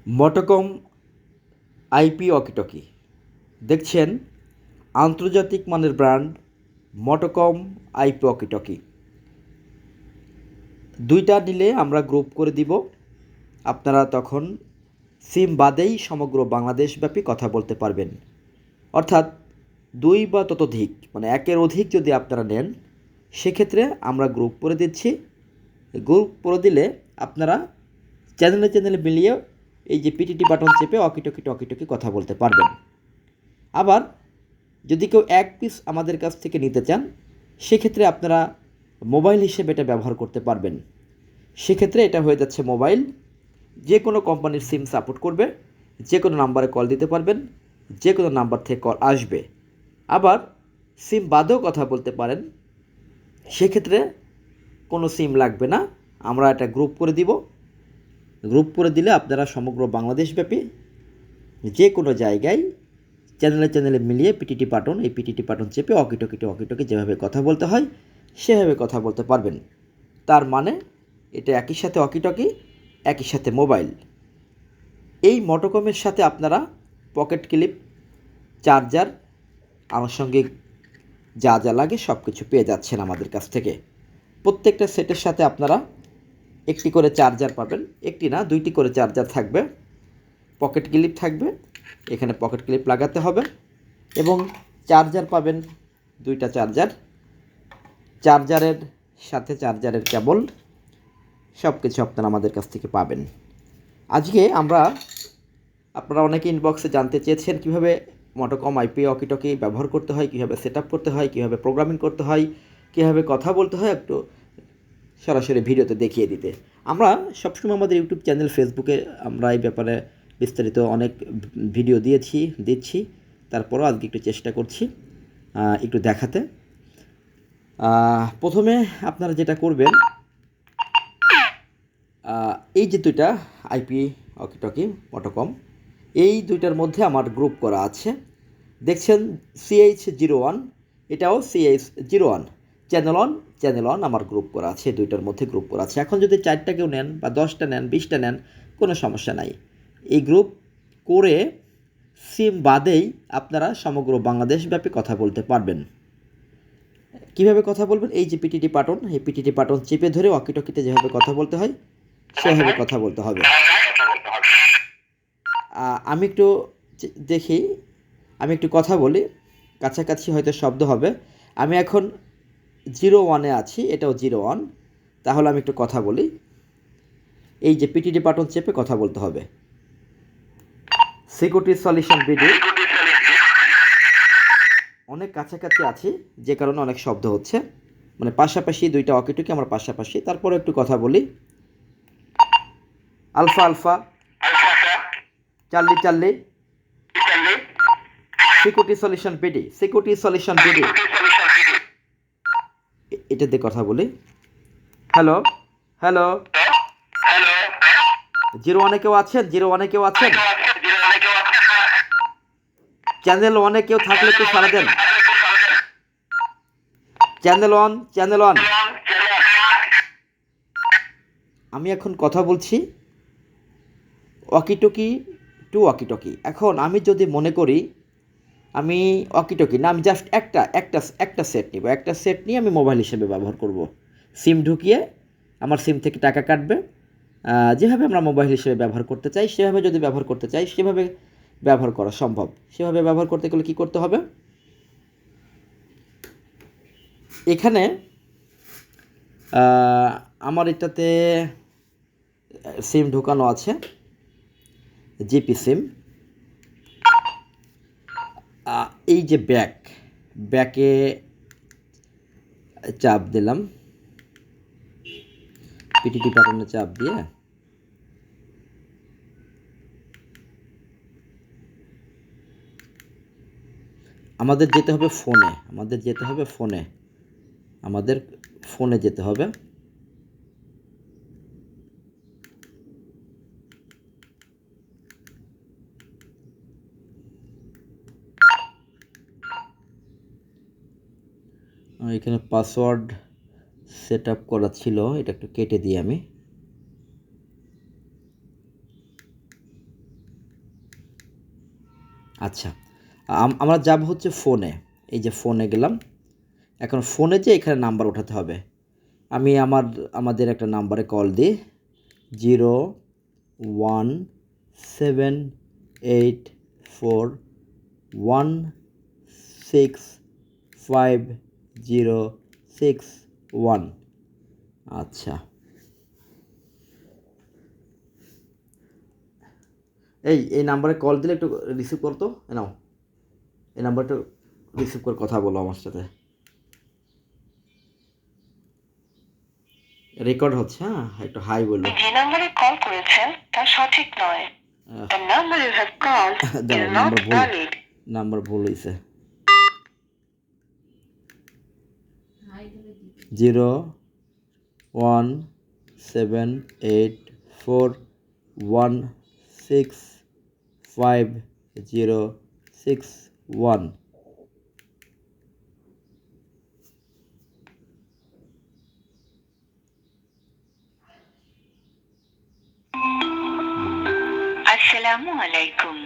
মটোকম IP walkie talkie দেখছেন আন্তর্জাতিক মানের ব্র্যান্ড মটোকম আইপি ওয়াকিটকি। দুইটা নিলে আমরা গ্রুপ করে দিব। আপনারা তখন সিম বাদেই সমগ্র বাংলাদেশব্যাপী কথা বলতে পারবেন। অর্থাৎ দুই বা ততোধিক মানে একের অধিক যদি আপনারা নেন সেক্ষেত্রে আমরা গ্রুপ করে দিচ্ছি। গ্রুপ করে দিলে আপনারা চ্যানেলে মিলিয়ে এই যে পিটিটি বাটন চেপে টকি কথা বলতে পারবেন। আবার যদি কেউ এক পিস আমাদের কাছ থেকে নিতে চান সেক্ষেত্রে আপনারা মোবাইল হিসেবে এটা ব্যবহার করতে পারবেন। সেক্ষেত্রে এটা হয়ে যাচ্ছে মোবাইল, যে কোনো কোম্পানির সিম সাপোর্ট করবে, যে কোনো নাম্বারে কল দিতে পারবেন, যে কোনো নাম্বার থেকে কল আসবে। আবার সিম বাদেও কথা বলতে পারেন, সেক্ষেত্রে কোনো সিম লাগবে না, আমরা এটা গ্রুপ করে দিব। গ্রুপ করে দিলে আপনারা সমগ্র বাংলাদেশব্যাপী যে কোনো জায়গায় চ্যানেলে মিলিয়ে পিটিটি বাটন চেপে অকিটকি যেভাবে কথা বলতে হয় সেভাবে কথা বলতে পারবেন। তার মানে এটা একই সাথে অকিটকি, একই সাথে মোবাইল। এই মটোকমের সাথে আপনারা পকেট ক্লিপ, চার্জার, আনুষঙ্গিক যা যা লাগে সব কিছু পেয়ে যাচ্ছেন আমাদের কাছ থেকে। প্রত্যেকটা সেটের সাথে আপনারা একটি করে চার্জার পাবেন, একটি না দুইটি করে চার্জার থাকবে, পকেট ক্লিপ থাকবে, এখানে পকেট ক্লিপ লাগাতে হবে, এবং চার্জার পাবেন দুইটা চার্জারের সাথে চার্জারের কেবল, সব কিছু আপনারা আমাদের কাছ থেকে পাবেন। আজকে আপনারা অনেকে ইনবক্সে জানতে চেয়েছেন কীভাবে মটোকম আইপি ওয়াকিটকি ব্যবহার করতে হয়, কীভাবে সেট আপ করতে হয়, কীভাবে প্রোগ্রামিং করতে হয়, কীভাবে কথা বলতে হয়, একটু সরাসরি ভিডিওতে দেখিয়ে দিতে। আমরা সবসময় আমাদের ইউটিউব চ্যানেল, ফেসবুকে আমরা এই ব্যাপারে বিস্তারিত অনেক ভিডিও দিচ্ছি। তারপরও আজকে একটু চেষ্টা করছি একটু দেখাতে। প্রথমে আপনারা যেটা করবেন, এই যে দুইটা আইপি ওয়াকিটকি মটোকম, এই দুইটার মধ্যে আমার গ্রুপ করা আছে। দেখছেন CH01, এটাও CH01, চ্যানেল অন আমার গ্রুপ করা আছে, দুইটার মধ্যে গ্রুপ করা আছে। এখন যদি 4টা কেউ নেন বা 10টা নেন, 20টা নেন, কোনো সমস্যা নাই। এই গ্রুপ করে সিম বাদেই আপনারা সমগ্র বাংলাদেশব্যাপী কথা বলতে পারবেন। কিভাবে কথা বলবেন? এই যে পিটিটি বাটন চেপে ধরে ওয়াকিটকিতে যেভাবে কথা বলতে হয় সেভাবে কথা বলতে হবে। আমি একটু দেখি, আমি একটু কথা বলি, কাছাকাছি হয়তো শব্দ হবে। আমি এখন 01-এ আছি, এটাও 01, তাহলে আমি একটু কথা বলি। এই যে পিটিটি বাটন চেপে কথা বলতে হবে। সিকিউরিটি সলিউশন বিডি, অনেক কাছাকাছি আছি যে কারণে অনেক শব্দ হচ্ছে, মানে পাশাপাশি দুইটা ওয়াকিটকি আমার পাশাপাশি। তারপরে একটু কথা বলি। Alpha charlie security solution BD, এটা দিয়ে কথা বলি। হ্যালো 01-এ কেউ আছেন? চ্যানেল 1-এ কেউ থাকলে একটু সাড়া দেন। Channel on. আমি এখন কথা বলছি ওয়াকিটকি টু ওয়াকিটকি। এখন আমি যদি মনে করি আমি ওয়াকিটকি না, আমি জাস্ট একটা সেট নিব, একটা সেট নিয়ে আমি মোবাইল হিসেবে ব্যবহার করব। সিম ঢুকিয়ে আমার সিম থেকে টাকা কাটবে, যেভাবে আমরা মোবাইল হিসেবে ব্যবহার করতে চাই সেভাবে যদি ব্যবহার করতে চাই সেভাবে ব্যবহার করা সম্ভব। সেভাবে ব্যবহার করতে গেলে কী করতে হবে? এখানে আমার এটাতে সিম ঢোকানো আছে, জিপি সিম। এই যে ব্যাকে চাপ দিলাম, পিটিটি বাটনে চাপ দিয়ে আমাদের যেতে হবে ফোনে যেতে হবে। এখানে পাসওয়ার্ড সেট আপ করা ছিল, এটা একটু কেটে দিই আমি। আচ্ছা, আমরা যাব হচ্ছে ফোনে। এই যে ফোনে গেলাম। এখন ফোনে যে এখানে নাম্বার ওঠাতে হবে। আমি আমাদের একটা নাম্বারে কল দিই, 0178416506 আচ্ছা, এই নাম্বারে কল দিলে একটু রিসিভ করতো। নাও, এই নাম্বারটা রিসিভ করে কথা বলো আমার সাথে। রেকর্ড হচ্ছে, হ্যাঁ, একটু হাই বলো। যে নাম্বারে কল করেছেন তা সঠিক নয়। The number you have called is দাঁড়াও, not valid. নাম্বার ভুল হয়েছে। 0178416506 আসসালামু আলাইকুম।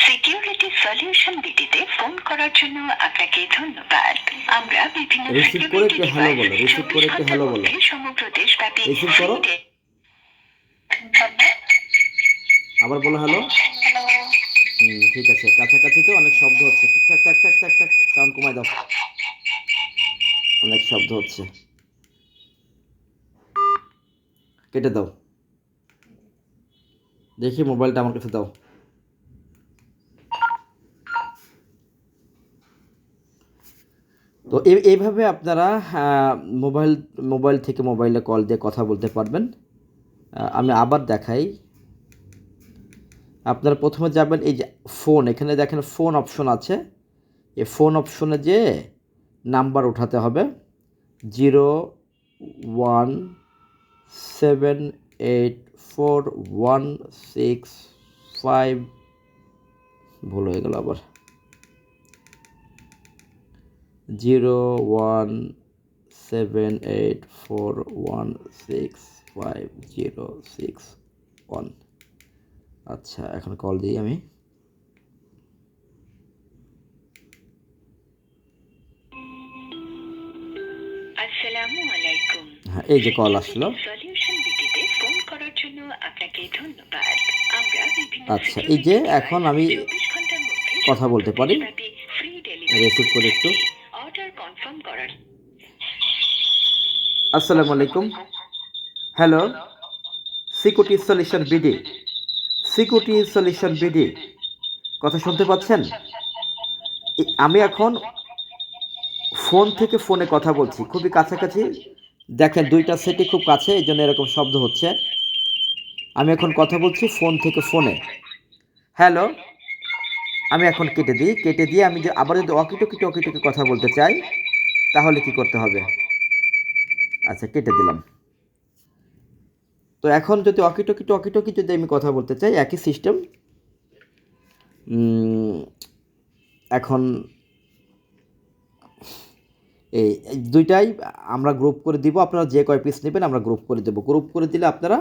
সিকিউরিটি সলিউশন বিটিতে ফোন করার জন্য আপনাকে ধন্যবাদ। আমরা বিভিন্ন রিসিভ করে সিকিউরিটি একটু হ্যালো ডিভাইস বলো, রিসিভ করে 24 একটু ঘন্টার হ্যালো বলো, মধ্যে সমগ্র দেশব্যাপী রিসিভ করো, আবার বলো হ্যালো। ঠিক আছে, কাছাকাছি তো অনেক শব্দ হচ্ছে। ঠিকঠাক, থাক থাক থাক থাক, সাউন্ড কমাই দাও, অনেক শব্দ হচ্ছে, কেটে দাও। দেখি মোবাইলটা আমার কাছে দাও। তো এইভাবে আপনারা মোবাইল মোবাইল থেকে মোবাইলে কল দিয়ে কথা বলতে পারবেন। আমি আবার দেখাই। আপনারা প্রথমে যাবেন এই যে ফোন, এখানে দেখেন ফোন অপশন আছে। এই ফোন অপশনে যে নাম্বার উঠাতে হবে 01784165, ভুল হয়ে গেল আবার, 0178416506 আচ্ছা, এখন কল দিই আমি। আসসালামু আলাইকুম। হ্যাঁ, এই যে কল আসলো। সলিউশন বিটিতে ফোন করার জন্য আপনাকে ধন্যবাদ। আমরা বিভিন্ন আচ্ছা, এই যে এখন আমি 24 ঘন্টার মধ্যে কথা বলতে পারি। দেশব্যাপী ফ্রি ডেলিভারি রিসিভ করে একটু। অর্ডার কনফার্ম করার। আসসালামু আলাইকুম। Hello, security solution BD, security solution BD, কথা শুনতে পাচ্ছেন? আমি এখন ফোন থেকে ফোনে কথা বলছি, খুবই কাছাকাছি। দেখেন দুইটা সেটই খুব কাছে, এই জন্য এরকম শব্দ হচ্ছে। আমি এখন কথা বলছি ফোন থেকে ফোনে। হ্যালো, আমি এখন কেটে দিই। কেটে দিয়ে আমি আবার যদি অকিটকি কথা বলতে চাই তাহলে কি করতে হবে? আচ্ছা, কেটে দিলাম। তো এখন যদি অকিটকি যদি আমি কথা বলতে চাই, একই সিস্টেম। এখন এই দুইটাই আমরা গ্রুপ করে দিব। আপনারা যে কয় পিস নেবেন আমরা গ্রুপ করে দেবো। গ্রুপ করে দিলে আপনারা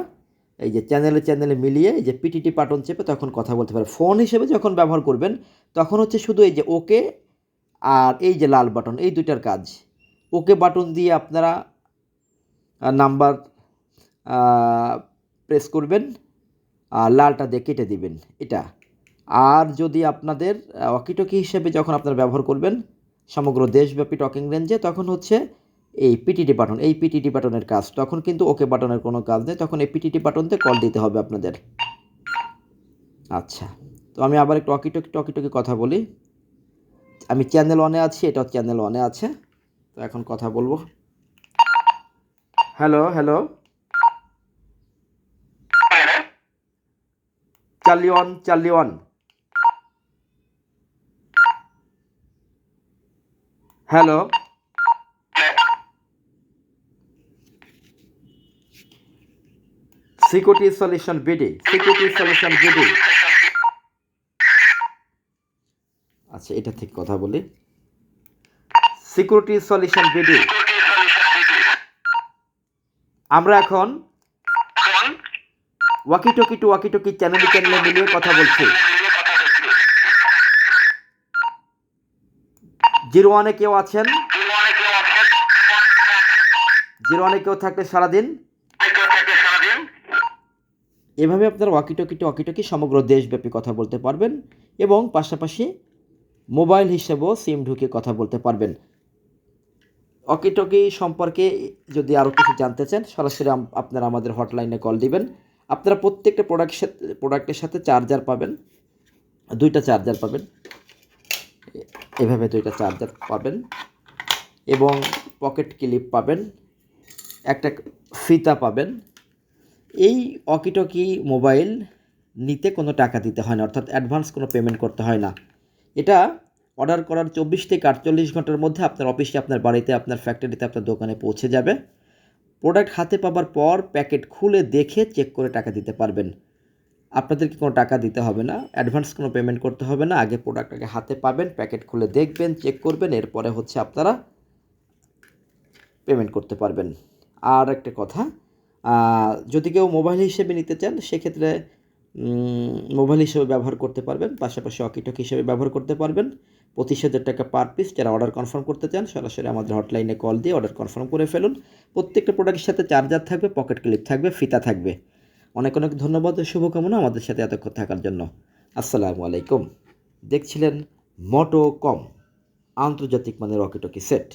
এই যে চ্যানেলে মিলিয়ে এই যে পিটিটি বাটন চেপে তখন কথা বলতে পারেন। ফোন হিসেবে যখন ব্যবহার করবেন তখন হচ্ছে শুধু এই যে ওকে আর এই যে লাল বাটন, এই দুইটার কাজ। ওকে বাটন দিয়ে আপনারা নাম্বার প্রেস করবেন, আর লালটা দিয়ে কেটে দিবেন এটা। আর যদি আপনাদের ওয়াকিটকি হিসেবে যখন আপনারা ব্যবহার করবেন সমগ্র দেশব্যাপী টকিং রেঞ্জে, তখন হচ্ছে এই পিটিটি বাটন, এই পিটিটি বাটনের কাজ। তখন কিন্তু ওকে বাটনের কোনো কাজ নেই, তখন এই পিটিটি বাটন দিয়ে কল দিতে হবে আপনাদের। আচ্ছা, তো আমি আবার একটু টকিটকি কথা বলি। আমি চ্যানেল ওয়ানে আছি, এটাও চ্যানেল ওয়ানে আছে। তো এখন কথা বলবো। Hello hello, Charlie one. Hello, security solution BD, security solution BD. আচ্ছা, এটা থেকে কথা বলি। সিকিউরিটি সলিউশন বিডি, আমরা এখন ওয়াকিটকি টু ওয়াকিটকি চ্যানেলে মিলিয়ে কথা বলছি। 01-এ কেউ আছেন? 01-এ কেউ থাকলে সারাদিন। এভাবে আপনারা ওয়াকিটকি সমগ্র দেশব্যাপী কথা বলতে পারবেন এবং পাশাপাশি মোবাইল হিসেবেও সিম ঢুকে কথা বলতে পারবেন। ওয়াকিটকি সম্পর্কে যদি আরও কিছু জানতে চান সরাসরি আপনারা আমাদের হটলাইনে কল দিবেন। আপনারা প্রত্যেকটা প্রোডাক্টের সাথে চার্জার পাবেন, 2টা চার্জার পাবেন, এভাবে 2টা চার্জার পাবেন এবং পকেট ক্লিপ পাবেন, একটা ফিতা পাবেন। এই ওয়াকিটকি মোবাইল নিতে কোনো টাকা দিতে হয় না, অর্থাৎ অ্যাডভান্স কোনো পেমেন্ট করতে হয় না। এটা অর্ডার করার 24 থেকে 48 ঘন্টার মধ্যে আপনার অফিসে, আপনার বাড়িতে, আপনার ফ্যাক্টরিতে, আপনার দোকানে পৌঁছে যাবে। প্রোডাক্ট হাতে পাওয়ার পর প্যাকেট খুলে দেখে চেক করে টাকা দিতে পারবেন। আপনাদেরকে কোনো টাকা দিতে হবে না, অ্যাডভান্স কোনো পেমেন্ট করতে হবে না। আগে প্রোডাক্টটাকে হাতে পাবেন, প্যাকেট খুলে দেখবেন, চেক করবেন, এরপরে হচ্ছে আপনারা পেমেন্ট করতে পারবেন। আর একটা কথা, যদি কেউ মোবাইল হিসেবে নিতে চান সেক্ষেত্রে মোবাইল হিসেবে ব্যবহার করতে পারবেন, পাশাপাশি ওয়াকিটকি হিসেবে ব্যবহার করতে পারবেন। 25,000 টাকা পার পিস। যারা অর্ডার কনফার্ম করতে চান সরাসরি আমাদের হটলাইনে কল দিয়ে অর্ডার কনফার্ম করে ফেলুন। প্রত্যেকটা প্রোডাক্টের সাথে চার্জার থাকবে, পকেট ক্লিপ থাকবে, ফিতা থাকবে। অনেক অনেক ধন্যবাদ ও শুভকামনা আমাদের সাথে এতক্ষণ থাকার জন্য। আসসালামু আলাইকুম। দেখছিলেন মোটোকম, আন্তর্জাতিক মানের ওয়াকিটকি সেট।